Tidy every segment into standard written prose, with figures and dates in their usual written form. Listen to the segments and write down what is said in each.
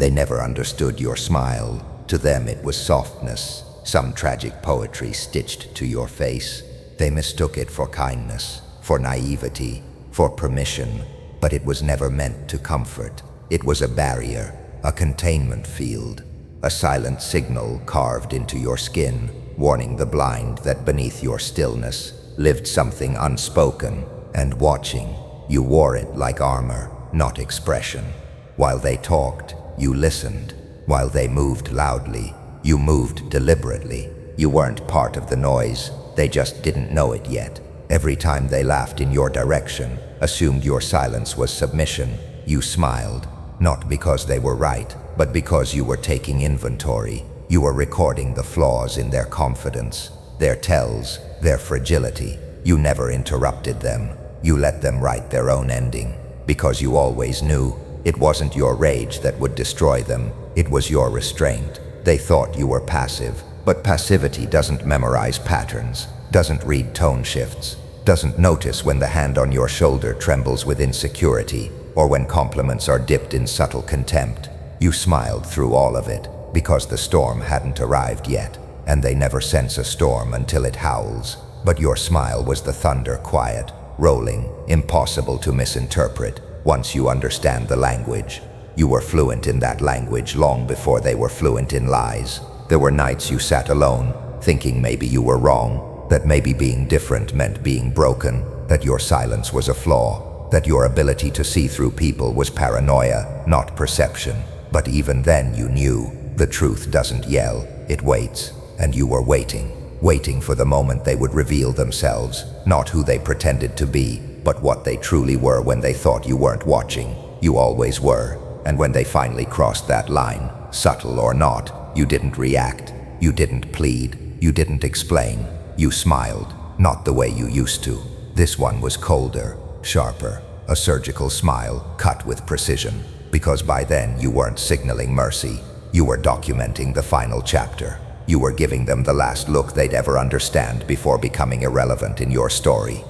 They never understood your smile. To them it was softness, some tragic poetry stitched to your face. They mistook it for kindness, for naivety, for permission, but it was never meant to comfort. It was a barrier, a containment field, a silent signal carved into your skin, warning the blind that beneath your stillness lived something unspoken and watching. You wore it like armor, not expression. While they talked, you listened. While they moved loudly, you moved deliberately. You weren't part of the noise, they just didn't know it yet. Every time they laughed in your direction, assumed your silence was submission, you smiled, not because they were right, but because you were taking inventory. You were recording the flaws in their confidence, their tells, their fragility. You never interrupted them. You let them write their own ending, because you always knew it wasn't your rage that would destroy them, it was your restraint. They thought you were passive, but passivity doesn't memorize patterns, doesn't read tone shifts, doesn't notice when the hand on your shoulder trembles with insecurity, or when compliments are dipped in subtle contempt. You smiled through all of it, because the storm hadn't arrived yet, and they never sense a storm until it howls. But your smile was the thunder, quiet, rolling, impossible to misinterpret. Once you understand the language, you were fluent in that language long before they were fluent in lies. There were nights you sat alone, thinking maybe you were wrong, that maybe being different meant being broken, that your silence was a flaw, that your ability to see through people was paranoia, not perception. But even then you knew, the truth doesn't yell, it waits, and you were waiting for the moment they would reveal themselves, not who they pretended to be, but what they truly were when they thought you weren't watching. You always were, and when they finally crossed that line, subtle or not, you didn't react, you didn't plead, you didn't explain. You smiled, not the way you used to. This one was colder, sharper, a surgical smile cut with precision, because by then you weren't signaling mercy, you were documenting the final chapter. You were giving them the last look they'd ever understand before becoming irrelevant in your story.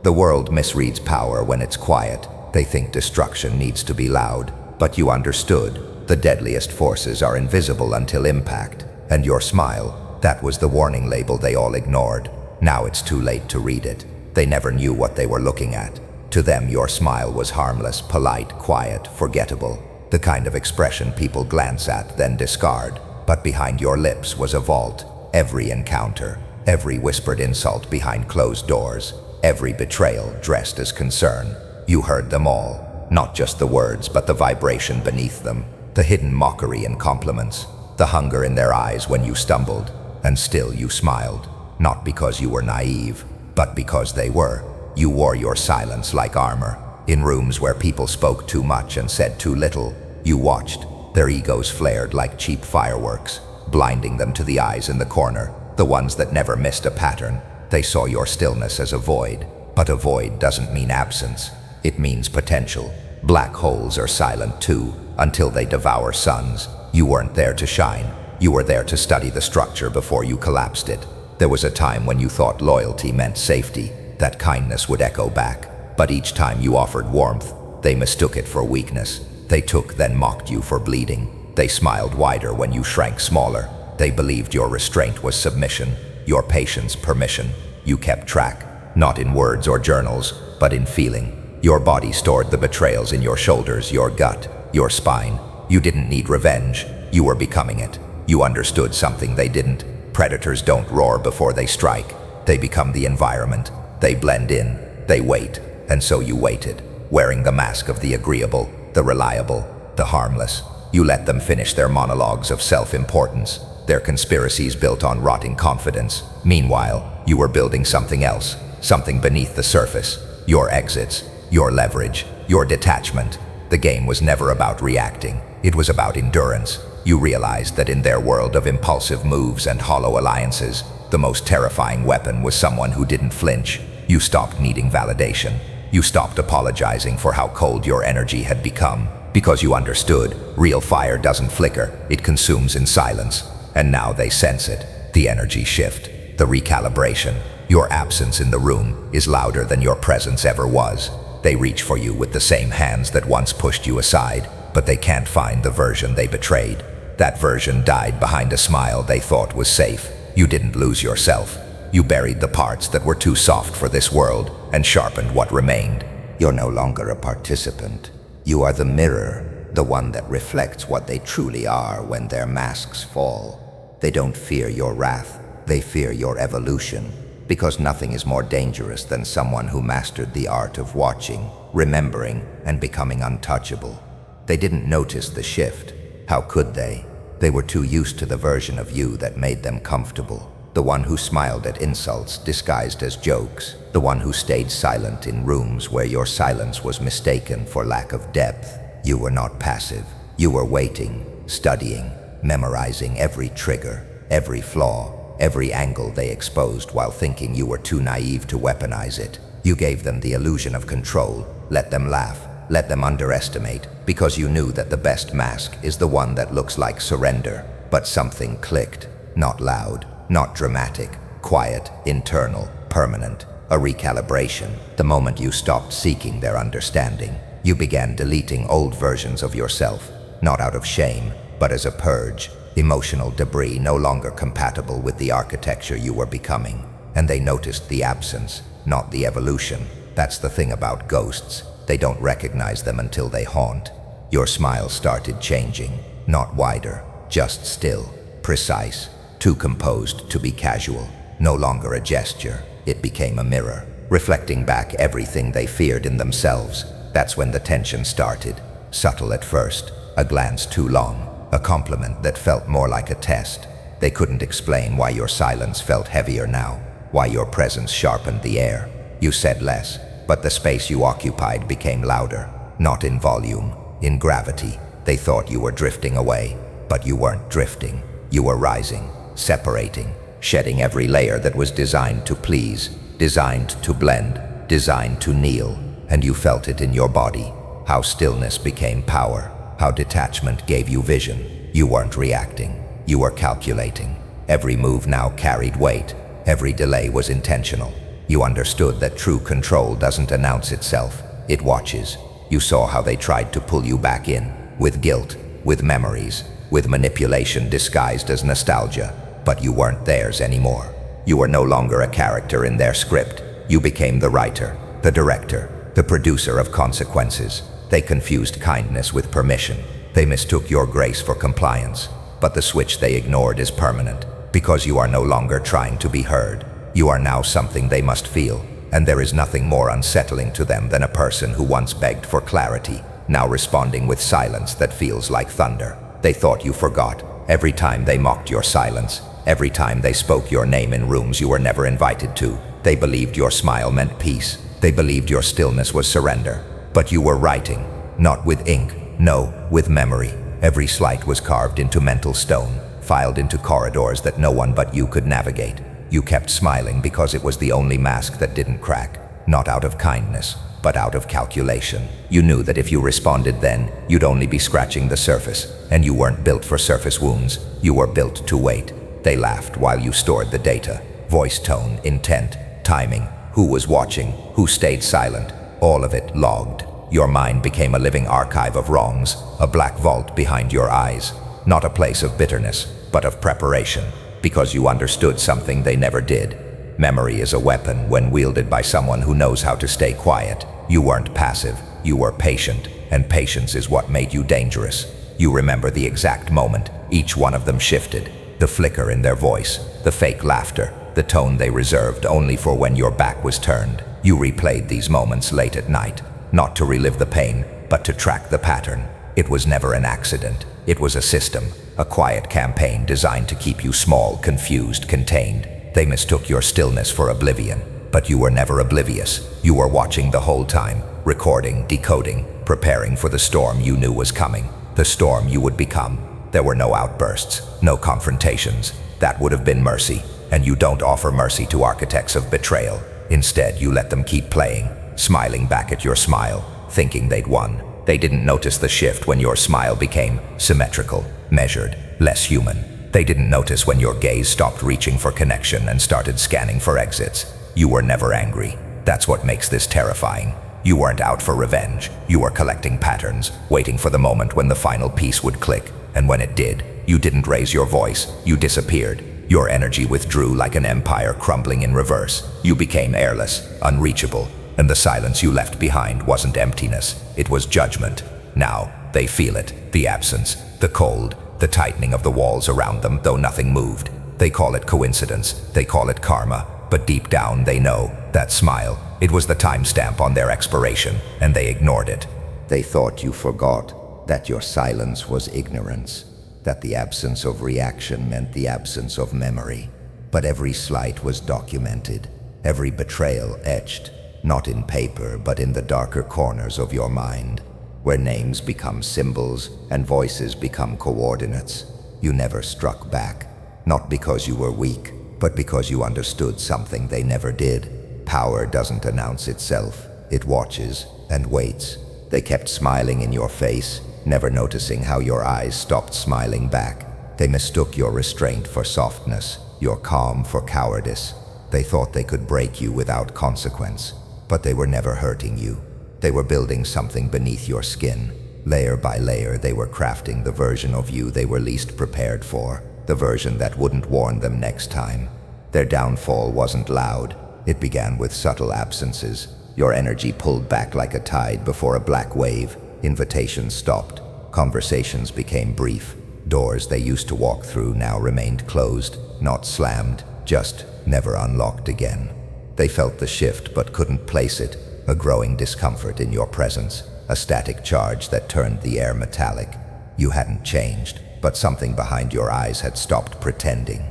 The world misreads power when it's quiet. They think destruction needs to be loud, but you understood. The deadliest forces are invisible until impact, and your smile, that was the warning label they all ignored. Now it's too late to read it. They never knew what they were looking at. To them, your smile was harmless, polite, quiet, forgettable, the kind of expression people glance at, then discard. But behind your lips was a vault. Every encounter, every whispered insult behind closed doors, every betrayal dressed as concern. You heard them all, not just the words, but the vibration beneath them, the hidden mockery and compliments, the hunger in their eyes when you stumbled. And still you smiled, not because you were naive, but because they were. You wore your silence like armor. In rooms where people spoke too much and said too little, you watched. Their egos flared like cheap fireworks, blinding them to the eyes in the corner, the ones that never missed a pattern. They saw your stillness as a void, but a void doesn't mean absence. It means potential. Black holes are silent too, until they devour suns. You weren't there to shine. You were there to study the structure before you collapsed it. There was a time when you thought loyalty meant safety, that kindness would echo back. But each time you offered warmth, they mistook it for weakness. They took, then mocked you for bleeding. They smiled wider when you shrank smaller. They believed your restraint was submission, your patience permission. You kept track, not in words or journals, but in feeling. Your body stored the betrayals in your shoulders, your gut, your spine. You didn't need revenge, you were becoming it. You understood something they didn't. Predators don't roar before they strike. They become the environment. They blend in, they wait, and so you waited, wearing the mask of the agreeable, the reliable, the harmless. You let them finish their monologues of self-importance, their conspiracies built on rotting confidence. Meanwhile, you were building something else, something beneath the surface. Your exits, your leverage, your detachment. The game was never about reacting. It was about endurance. You realized that in their world of impulsive moves and hollow alliances, the most terrifying weapon was someone who didn't flinch. You stopped needing validation. You stopped apologizing for how cold your energy had become, because you understood real fire doesn't flicker, it consumes in silence. And now they sense it, the energy shift, the recalibration. Your absence in the room is louder than your presence ever was. They reach for you with the same hands that once pushed you aside, but they can't find the version they betrayed. That version died behind a smile they thought was safe. You didn't lose yourself. You buried the parts that were too soft for this world and sharpened what remained. You're no longer a participant. You are the mirror, the one that reflects what they truly are when their masks fall. They don't fear your wrath, they fear your evolution, because nothing is more dangerous than someone who mastered the art of watching, remembering, and becoming untouchable. They didn't notice the shift. How could they? They were too used to the version of you that made them comfortable. The one who smiled at insults disguised as jokes. The one who stayed silent in rooms where your silence was mistaken for lack of depth. You were not passive. You were waiting, studying, memorizing every trigger, every flaw, every angle they exposed while thinking you were too naive to weaponize it. You gave them the illusion of control, let them laugh, let them underestimate, because you knew that the best mask is the one that looks like surrender. But something clicked, not loud, not dramatic, quiet, internal, permanent, a recalibration. The moment you stopped seeking their understanding, you began deleting old versions of yourself, not out of shame, but as a purge, emotional debris no longer compatible with the architecture you were becoming. And they noticed the absence, not the evolution. That's the thing about ghosts. They don't recognize them until they haunt. Your smile started changing, not wider, just still, precise, too composed to be casual. No longer a gesture, it became a mirror, reflecting back everything they feared in themselves. That's when the tension started, subtle at first, a glance too long, a compliment that felt more like a test. They couldn't explain why your silence felt heavier now, why your presence sharpened the air. You said less, but the space you occupied became louder, not in volume, in gravity. They thought you were drifting away, but you weren't drifting. You were rising, separating, shedding every layer that was designed to please, designed to blend, designed to kneel. And you felt it in your body, how stillness became power, how detachment gave you vision. You weren't reacting, you were calculating. Every move now carried weight, every delay was intentional. You understood that true control doesn't announce itself, it watches. You saw how they tried to pull you back in, with guilt, with memories, with manipulation disguised as nostalgia, but you weren't theirs anymore. You were no longer a character in their script. You became the writer, the director, the producer of consequences. They confused kindness with permission. They mistook your grace for compliance, but the switch they ignored is permanent, because you are no longer trying to be heard. You are now something they must feel, and there is nothing more unsettling to them than a person who once begged for clarity, now responding with silence that feels like thunder. They thought you forgot. Every time they mocked your silence, every time they spoke your name in rooms you were never invited to, they believed your smile meant peace. They believed your stillness was surrender. But you were writing, not with ink, no, with memory. Every slight was carved into mental stone, filed into corridors that no one but you could navigate. You kept smiling because it was the only mask that didn't crack, not out of kindness, but out of calculation. You knew that if you responded then, you'd only be scratching the surface, and you weren't built for surface wounds. You were built to wait. They laughed while you stored the data. Voice tone, intent, timing, who was watching, who stayed silent, all of it logged. Your mind became a living archive of wrongs, a black vault behind your eyes. Not a place of bitterness, but of preparation. Because you understood something they never did. Memory is a weapon when wielded by someone who knows how to stay quiet. You weren't passive, you were patient, and patience is what made you dangerous. You remember the exact moment each one of them shifted, the flicker in their voice, the fake laughter, the tone they reserved only for when your back was turned. You replayed these moments late at night, not to relive the pain, but to track the pattern. It was never an accident. It was a system, a quiet campaign designed to keep you small, confused, contained. They mistook your stillness for oblivion, but you were never oblivious. You were watching the whole time, recording, decoding, preparing for the storm you knew was coming, the storm you would become. There were no outbursts, no confrontations. That would have been mercy, and you don't offer mercy to architects of betrayal. Instead, you let them keep playing, smiling back at your smile, thinking they'd won. They didn't notice the shift when your smile became symmetrical, measured, less human. They didn't notice when your gaze stopped reaching for connection and started scanning for exits. You were never angry. That's what makes this terrifying. You weren't out for revenge. You were collecting patterns, waiting for the moment when the final piece would click. And when it did, you didn't raise your voice. You disappeared. Your energy withdrew like an empire crumbling in reverse. You became airless, unreachable, and the silence you left behind wasn't emptiness. It was judgment. Now, they feel it. The absence, the cold, the tightening of the walls around them, though nothing moved. They call it coincidence. They call it karma. But deep down, they know that smile, it was the timestamp on their expiration, and they ignored it. They thought you forgot that your silence was ignorance, that the absence of reaction meant the absence of memory. But every slight was documented, every betrayal etched, not in paper, but in the darker corners of your mind, where names become symbols and voices become coordinates. You never struck back, not because you were weak, but because you understood something they never did. Power doesn't announce itself. It watches and waits. They kept smiling in your face, never noticing how your eyes stopped smiling back. They mistook your restraint for softness, your calm for cowardice. They thought they could break you without consequence, but they were never hurting you. They were building something beneath your skin. Layer by layer, they were crafting the version of you they were least prepared for, the version that wouldn't warn them next time. Their downfall wasn't loud. It began with subtle absences. Your energy pulled back like a tide before a black wave. Invitations stopped. Conversations became brief. Doors they used to walk through now remained closed, not slammed, just never unlocked again. They felt the shift but couldn't place it, a growing discomfort in your presence, a static charge that turned the air metallic. You hadn't changed, but something behind your eyes had stopped pretending.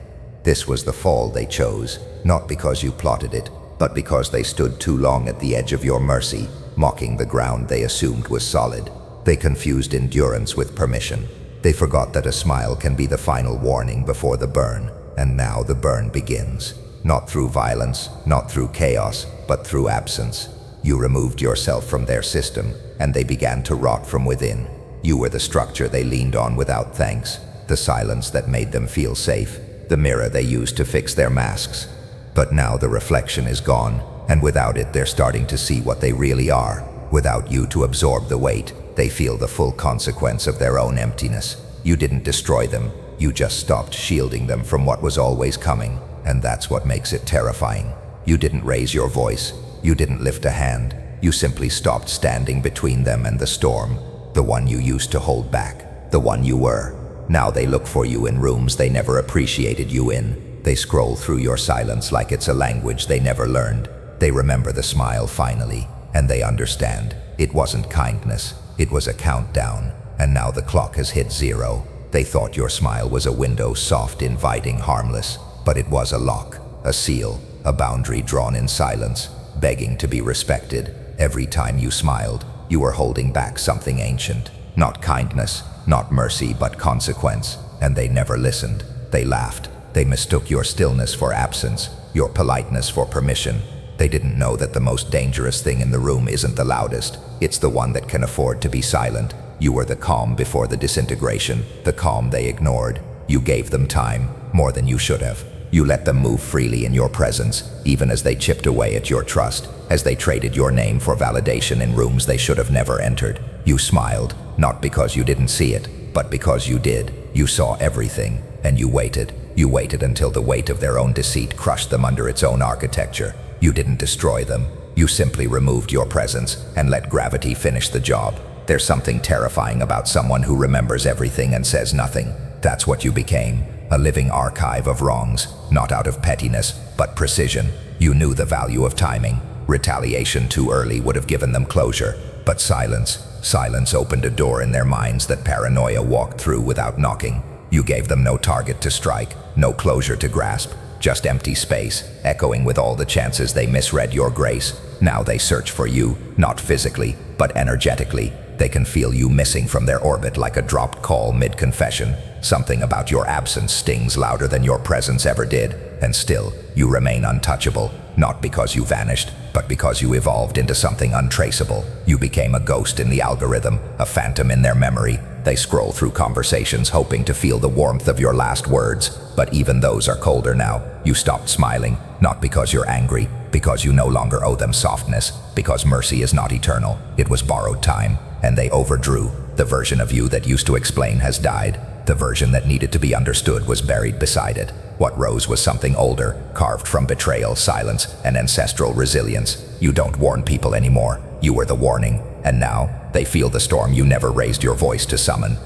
This was the fall they chose, not because you plotted it, but because they stood too long at the edge of your mercy, mocking the ground they assumed was solid. They confused endurance with permission. They forgot that a smile can be the final warning before the burn, and now the burn begins. Not through violence, not through chaos, but through absence. You removed yourself from their system, and they began to rot from within. You were the structure they leaned on without thanks, the silence that made them feel safe, the mirror they used to fix their masks. But now the reflection is gone, and without it they're starting to see what they really are. Without you to absorb the weight, they feel the full consequence of their own emptiness. You didn't destroy them, you just stopped shielding them from what was always coming, and that's what makes it terrifying. You didn't raise your voice, you didn't lift a hand, you simply stopped standing between them and the storm, the one you used to hold back, the one you were. Now they look for you in rooms they never appreciated you in. They scroll through your silence like it's a language they never learned. They remember the smile finally, and they understand. It wasn't kindness, it was a countdown, and now the clock has hit 0. They thought your smile was a window, soft, inviting, harmless, but it was a lock, a seal, a boundary drawn in silence, begging to be respected. Every time you smiled, you were holding back something ancient. Not kindness, not mercy, but consequence. And they never listened. They laughed. They mistook your stillness for absence, your politeness for permission. They didn't know that the most dangerous thing in the room isn't the loudest. It's the one that can afford to be silent. You were the calm before the disintegration, the calm they ignored. You gave them time, more than you should have. You let them move freely in your presence, even as they chipped away at your trust, as they traded your name for validation in rooms they should have never entered. You smiled, not because you didn't see it, but because you did. You saw everything, and you waited. You waited until the weight of their own deceit crushed them under its own architecture. You didn't destroy them. You simply removed your presence and let gravity finish the job. There's something terrifying about someone who remembers everything and says nothing. That's what you became. A living archive of wrongs, not out of pettiness, but precision. You knew the value of timing. Retaliation too early would have given them closure, but silence opened a door in their minds that paranoia walked through without knocking. You gave them no target to strike, no closure to grasp, just empty space, echoing with all the chances they misread your grace. Now they search for you, not physically, but energetically. They can feel you missing from their orbit like a dropped call mid-confession. Something about your absence stings louder than your presence ever did, and still, you remain untouchable, not because you vanished, but because you evolved into something untraceable. You became a ghost in the algorithm, a phantom in their memory. They scroll through conversations hoping to feel the warmth of your last words, but even those are colder now. You stopped smiling, not because you're angry, because you no longer owe them softness, because mercy is not eternal. It was borrowed time, and they overdrew. The version of you that used to explain has died. The version that needed to be understood was buried beside it. What rose was something older, carved from betrayal, silence, and ancestral resilience. You don't warn people anymore. You were the warning, and now they feel the storm you never raised your voice to summon.